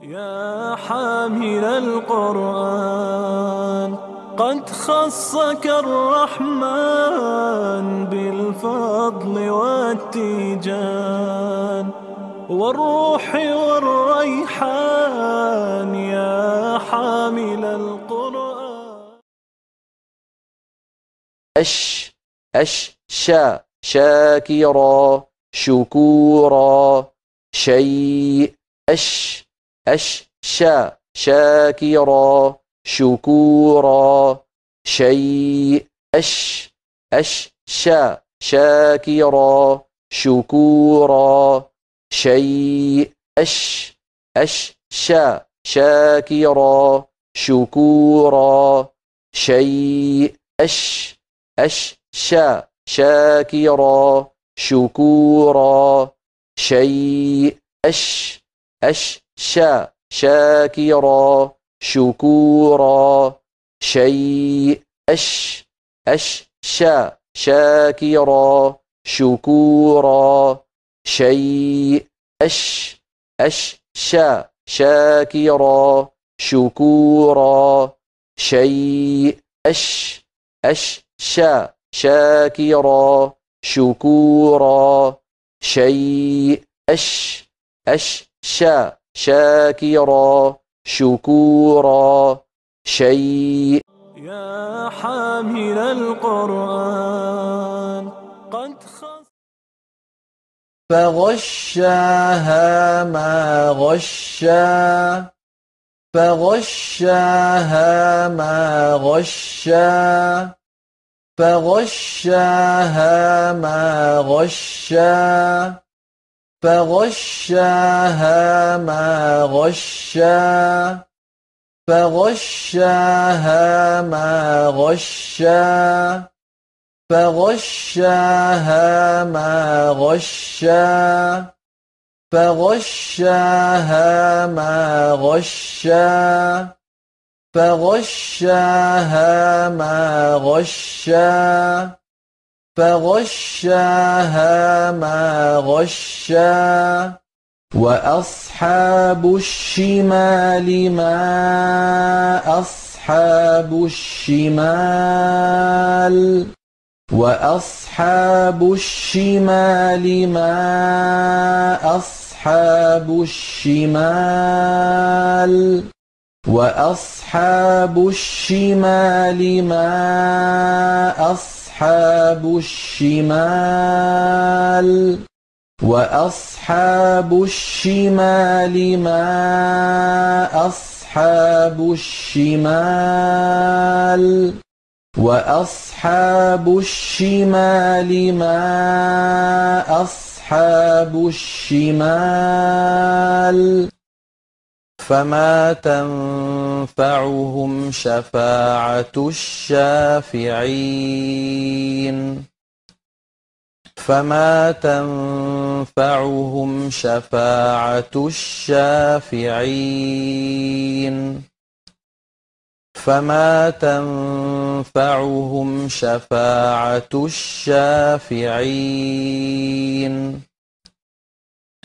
يا حامل القرآن، قد خصك الرحمن بالفضل والتيجان والروح والريحان، يا حامل القرآن. شاكرا شكورا شيء شاكرا شكورا شيء شاكرا شكورا شيء شاكرا شكورا شيء شاكرا شكورا شيء شاكرا شكورا شيء شاكرا شكورا شيء شاكرا شكورا شيء شاكرا شكورا شيء شاكرا شكورا شيء. يا حامل القرآن، قد فغشاها ما غشا فغشاها ما غشا فغشاها ما غشا فغشاها ما غشا فغشاها ما غشا فغشاها ما غشا فغشاها ما غشا فغشاها ما غشا فغشاها ما غشا وأصحاب الشمال ما أصحاب الشمال وأصحاب الشمال ما أصحاب الشمال وأصحاب الشمال ما أصحاب الشمال وأصحاب الشمال ما أصحاب الشمال وأصحاب الشمال ما أصحاب الشمال فما تنفعهم شفاعة الشافعين فما تنفعهم شفاعة الشافعين فما تنفعهم شفاعة الشافعين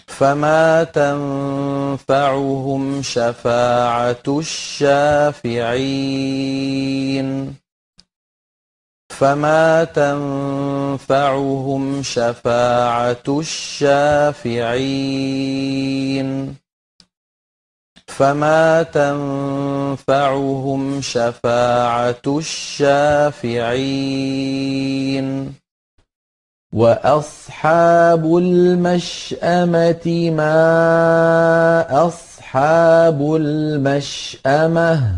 فما تنفعهم شفاعة الشافعين فما تنفعهم شفاعة الشافعين فما تنفعهم شفاعة الشافعين وأصحاب المشأمة ما أصحاب المشأمة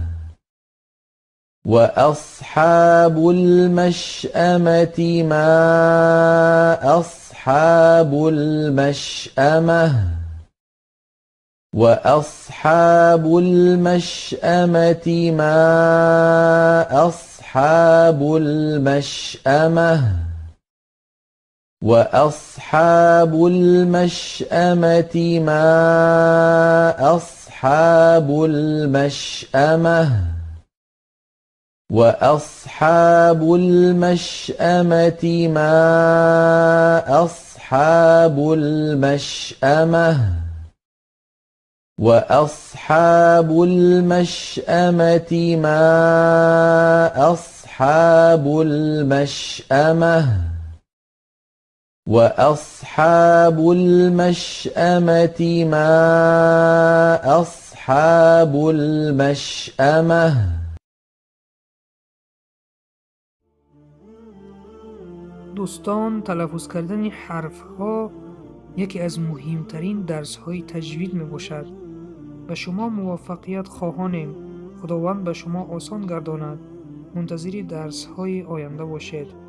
وأصحاب المشأمة ما أصحاب المشأمة وأصحاب المشأمة ما أصحاب المشأمة وأصحاب المشأمة ما أصحاب المشأمة وأصحاب المشأمة ما أصحاب المشأمة وأصحاب المشأمة ما أصحاب المشأمة وأصحاب المشأمة ما أصحاب المشأمة. دوستان، تلفظ کردن حرف ها یکی از مهمترین درس های تجوید می باشد و شما موفقیت خواهانیم. خداوند به شما آسان گرداند. منتظر درس های آینده باشید.